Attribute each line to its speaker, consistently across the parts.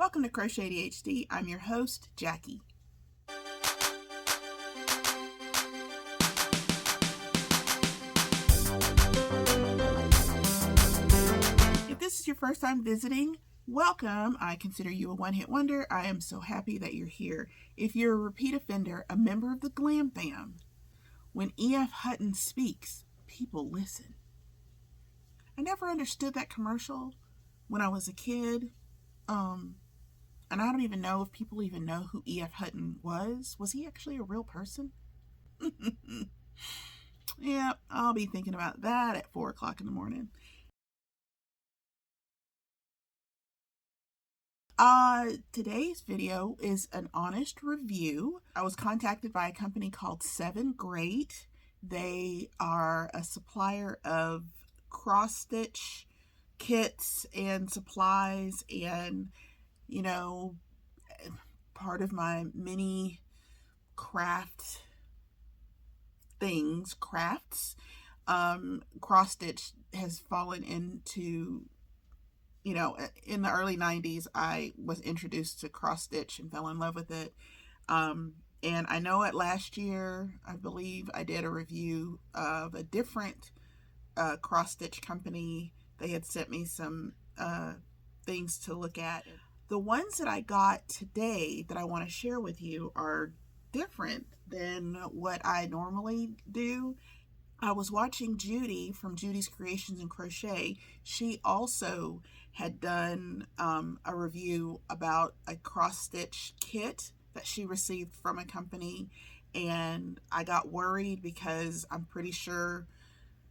Speaker 1: Welcome to Crochet ADHD. I'm your host, Jackie. If this is your first time visiting, welcome. I consider you a one-hit wonder. I am so happy that you're here. If you're a repeat offender, a member of the GlamFam, when E.F. Hutton speaks, people listen. I never understood that commercial when I was a kid. And I don't even know if people even know who E.F. Hutton was. Was he actually a real person? Yeah, I'll be thinking about that at 4 o'clock in the morning. Today's video is an honest review. I was contacted by a company called sevengreat. They are a supplier of cross-stitch kits and supplies, and you know, part of my mini crafts, cross-stitch has fallen into, in the early 90s, I was introduced to cross-stitch and fell in love with it. And I know last year, I believe I did a review of a different cross-stitch company. They had sent me some things to look at. The ones that I got today that I want to share with you are different than what I normally do. I was watching Judy from Judy's Creations and Crochet. She also had done a review about a cross-stitch kit that she received from a company, and I got worried because I'm pretty sure,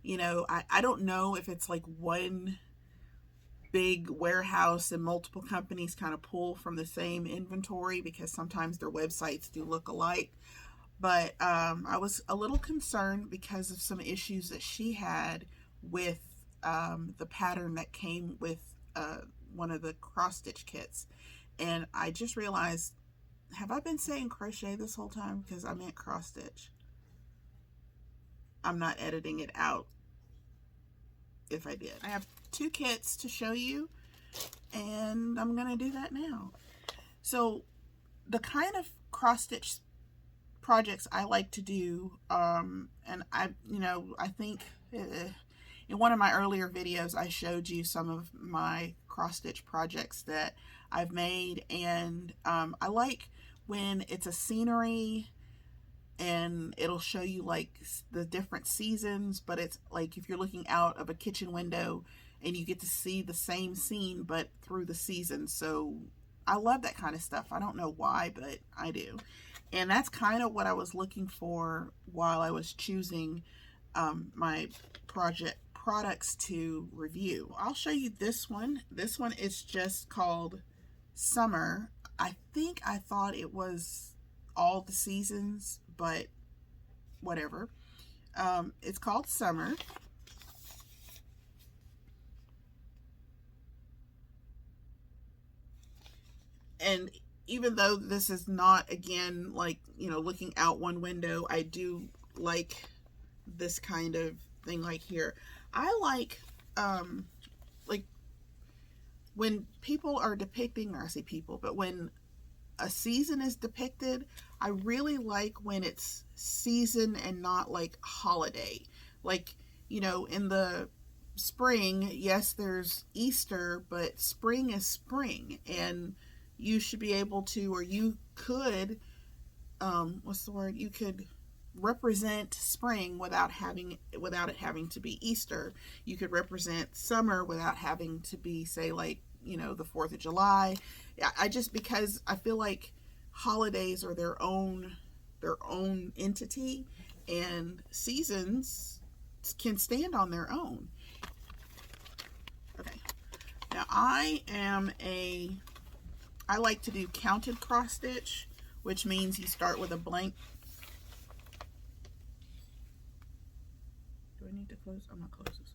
Speaker 1: I don't know if it's like one big warehouse and multiple companies kind of pull from the same inventory, because sometimes their websites do look alike. But I was a little concerned because of some issues that she had with the pattern that came with one of the cross-stitch kits. And I just realized, have I been saying crochet this whole time? Because I meant cross-stitch. I'm not editing it out if I did. I have 2 kits to show you, and I'm going to do that now. So the kind of cross-stitch projects I like to do, and I think in one of my earlier videos I showed you some of my cross-stitch projects that I've made, and I like when it's a scenery and it'll show you like the different seasons, but it's like if you're looking out of a kitchen window and you get to see the same scene but through the seasons. So I love that kind of stuff. I don't know why, but I do. And that's kind of what I was looking for while I was choosing my products to review. I'll show you this one. This one is just called Summer. I think I thought it was all the seasons, but whatever. It's called Summer. And even though this is not, again, like, looking out one window, I do like this kind of thing like here. I like when people are depicting, or I say people, but when a season is depicted, I really like when it's season and not like holiday. Like, in the spring, yes, there's Easter, but spring is spring, and you should be able to, or you could, you could represent spring without it having to be Easter. You could represent summer without having to be, say, like, the 4th of July. Because I feel like holidays are their own entity, and seasons can stand on their own. Okay. Now I like to do counted cross stitch, which means you start with a blank. Do I need to close? I'm not close this.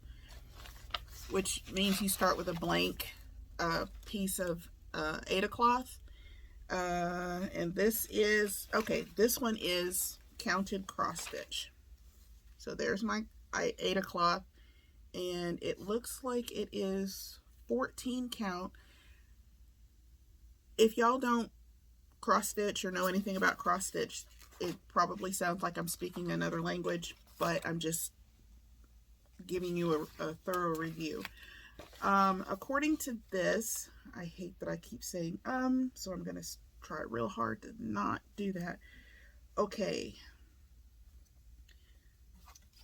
Speaker 1: Which means you start with a blank piece of Aida cloth. And this one is counted cross stitch. So there's my Aida cloth, and it looks like it is 14 count. if y'all don't cross stitch or know anything about cross stitch, it probably sounds like I'm speaking another language, but I'm just giving you a thorough review. According to this, I hate that I keep saying so I'm gonna try real hard to not do that. Okay,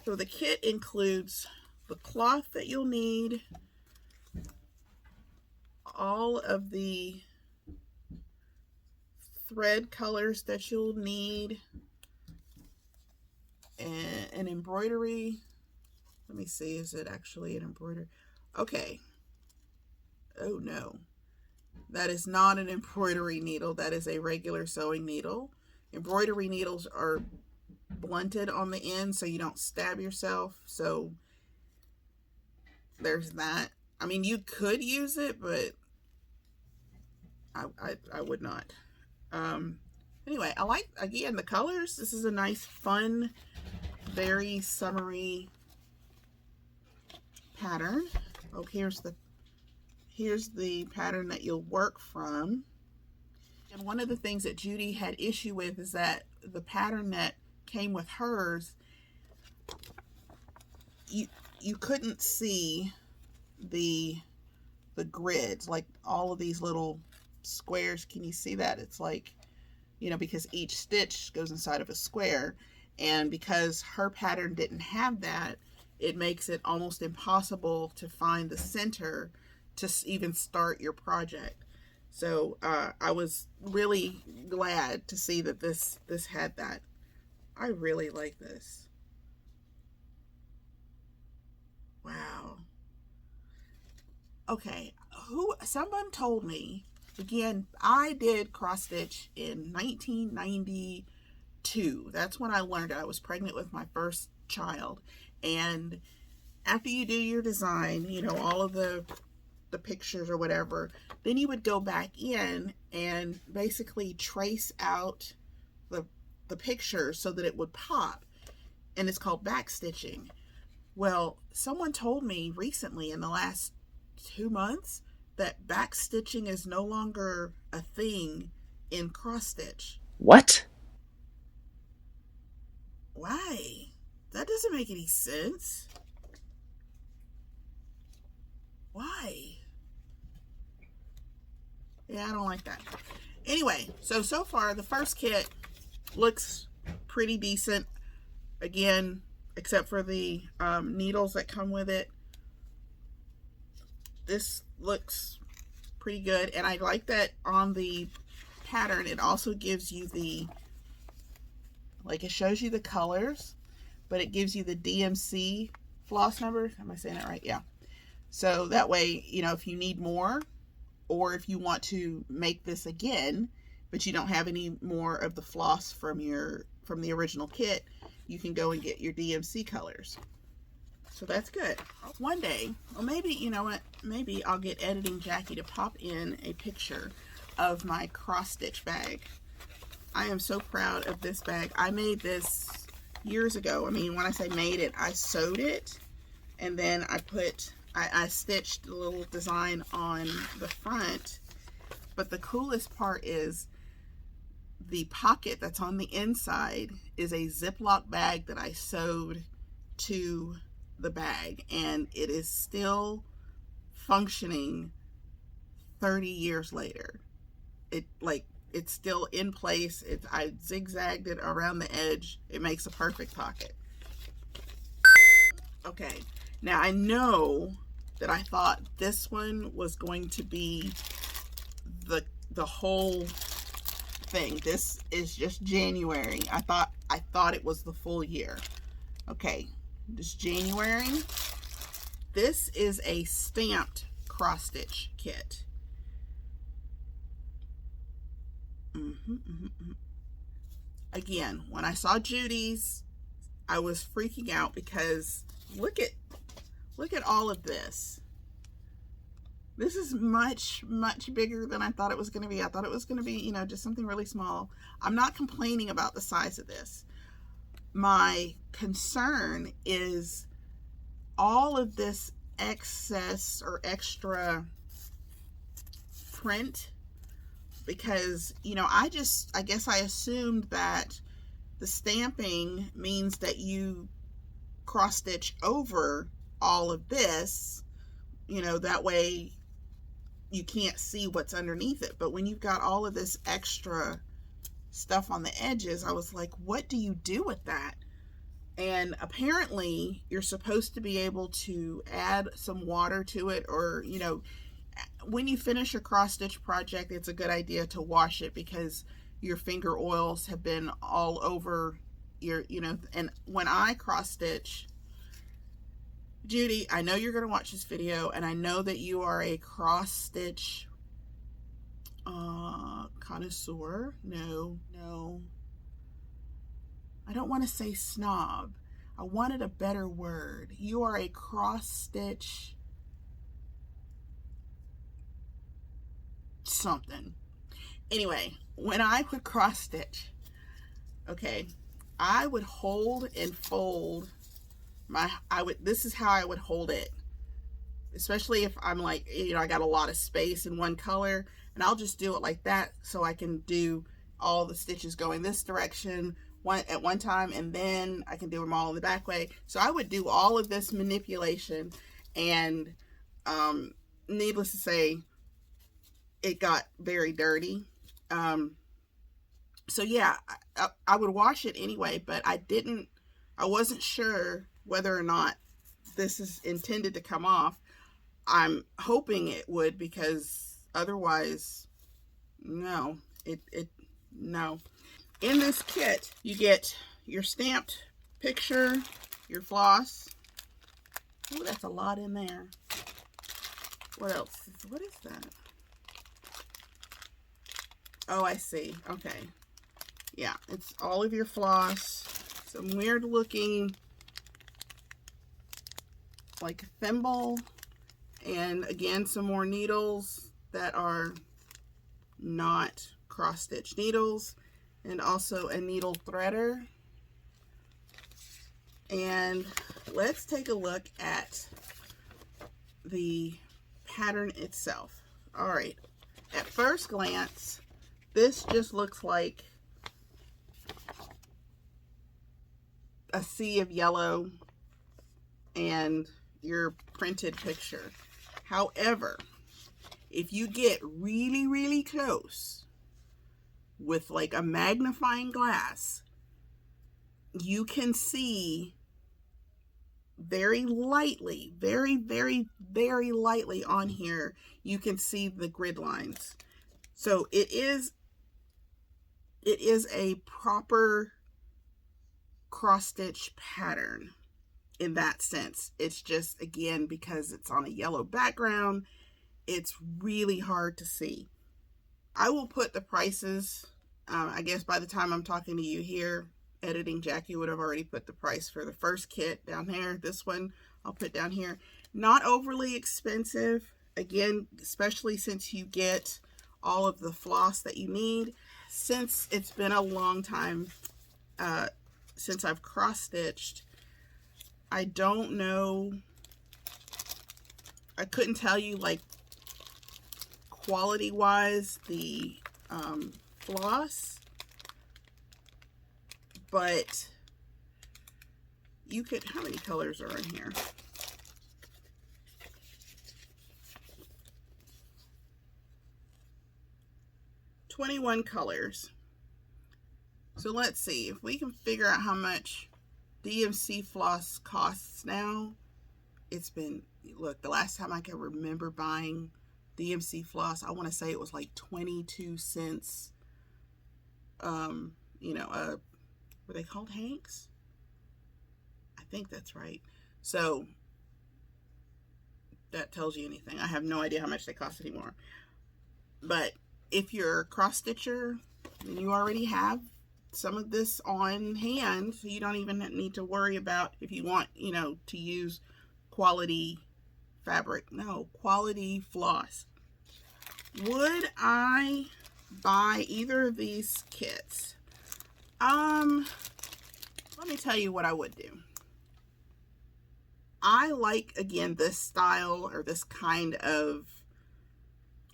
Speaker 1: so the kit includes the cloth that you'll need, all of the thread colors that you'll need, and an embroidery. Let me see, is it actually an embroidery? Okay. Oh no, that is not an embroidery needle. That is a regular sewing needle. Embroidery needles are blunted on the end so you don't stab yourself. So there's that. I mean, you could use it, but I would not. Anyway, I like, again, the colors. This is a nice, fun, very summery pattern. Oh, here's the pattern that you'll work from. And one of the things that Judy had issue with is that the pattern that came with hers, you couldn't see the grids, like all of these little squares. Can you see that? It's like, you know, because each stitch goes inside of a square, and because her pattern didn't have that, it makes it almost impossible to find the center to even start your project. So I was really glad to see that this had that. I really like this. Wow. Okay, someone told me, again, I did cross stitch in 1992. That's when I learned it. I was pregnant with my first child. And after you do your design, you know, all of the pictures or whatever, then you would go back in and basically trace out the picture so that it would pop. And it's called back stitching. Well, someone told me recently in the last 2 months that back stitching is no longer a thing in cross stitch.
Speaker 2: What?
Speaker 1: Why? That doesn't make any sense. Why? Yeah, I don't like that. Anyway, so far the first kit looks pretty decent. Again, except for the needles that come with it. This looks pretty good, and I like that on the pattern it also gives you it shows you the colors, but it gives you the DMC floss number. Am I saying that right? Yeah. So that way, you know, if you need more, or if you want to make this again, but you don't have any more of the floss from the original kit, you can go and get your DMC colors. So that's good. One day, or maybe, you know what, maybe I'll get Editing Jackie to pop in a picture of my cross stitch bag. I am so proud of this bag. I made this years ago. I mean, when I say made it, I sewed it, and then I stitched a little design on the front. But the coolest part is the pocket that's on the inside is a Ziploc bag that I sewed to the bag, and it is still functioning 30 years later. It's still in place. I zigzagged it around the edge. It makes a perfect pocket. Okay, now I know that I thought this one was going to be the whole thing. This is just January. I thought it was the full year. Okay, this January. This is a stamped cross stitch kit. Again, when I saw Judy's, I was freaking out because look at all of this. This is much bigger than I thought it was going to be. I thought it was going to be, you know, just something really small. I'm not complaining about the size of this. My concern is all of this excess or extra print because, you know, I guess I assumed that the stamping means that you cross stitch over all of this, you know, that way you can't see what's underneath it. But when you've got all of this extra stuff on the edges, I was like, what do you do with that? And apparently you're supposed to be able to add some water to it, or, you know, when you finish a cross stitch project, it's a good idea to wash it, because your finger oils have been all over your, you know. And when I cross stitch, Judy, I know you're going to watch this video, and I know that you are a cross stitch connoisseur. No, I don't want to say snob. I wanted a better word. You are a cross stitch something. Anyway, when I would cross stitch, okay, I would hold and fold this is how I would hold it, especially if I'm like, you know, I got a lot of space in one color, and I'll just do it like that so I can do all the stitches going this direction at one time, and then I can do them all in the back way. So I would do all of this manipulation, and needless to say, it got very dirty. So yeah, I would wash it anyway, but I wasn't sure whether or not this is intended to come off. I'm hoping it would, because otherwise, no, no. In this kit, you get your stamped picture, your floss. Oh, that's a lot in there. What else? What is that? Oh, I see. Okay. Yeah, it's all of your floss. Some weird looking, like, thimble. And again, some more needles that are not cross-stitch needles. And also a needle threader. And let's take a look at the pattern itself. All right. At first glance, this just looks like a sea of yellow and your printed picture. However, if you get really, really close with like a magnifying glass, you can see very lightly, very, very, very lightly on here, you can see the grid lines. So it is a proper cross-stitch pattern in that sense. It's just, again, because it's on a yellow background, it's really hard to see. I will put the prices, I guess by the time I'm talking to you here, editing, Jackie would have already put the price for the first kit down there. This one I'll put down here. Not overly expensive, again, especially since you get all of the floss that you need. Since it's been a long time since I've cross-stitched, I don't know, I couldn't tell you, like, quality-wise, the floss, but you could, how many colors are in here? $21 colors. So let's see if we can figure out how much DMC floss costs now. It's been, look, the last time I can remember buying DMC floss, I want to say it was like 22 cents. You know, were they called Hanks? I think that's right. So that tells you anything. I have no idea how much they cost anymore. But if you're a cross stitcher, then you already have some of this on hand, so you don't even need to worry about if you want, you know, to use quality fabric. No, quality floss. Would I buy either of these kits? Let me tell you what I would do. I like, again, this style or this kind of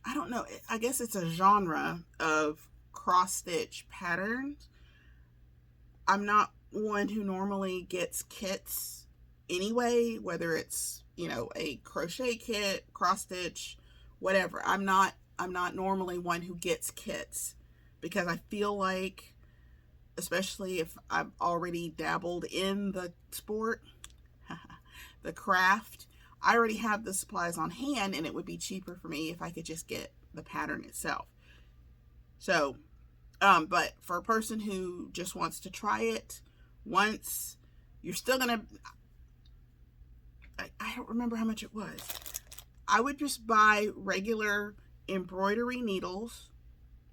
Speaker 1: I don't know, I guess it's a genre of cross-stitch patterns. I'm not one who normally gets kits anyway, whether it's, you know, a crochet kit, cross-stitch, whatever. I'm not normally one who gets kits because I feel like, especially if I've already dabbled in the sport, the craft, I already have the supplies on hand, and it would be cheaper for me if I could just get the pattern itself. So, but for a person who just wants to try it once, you're still gonna, I don't remember how much it was. I would just buy regular embroidery needles,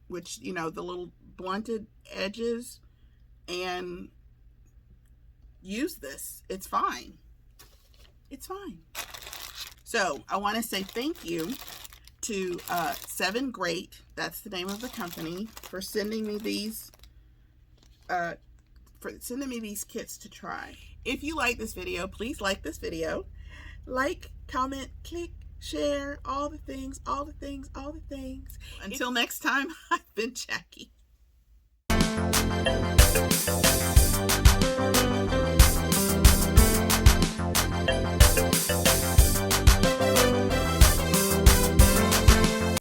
Speaker 1: which, you know, the little blunted edges, and use this. It's fine. It's fine. So I want to say thank you to 7great, that's the name of the company, for sending me these kits to try. If you like this video, please like this video. Like, comment, click, share, all the things, all the things, all the things. Until next time, I've been Jackie.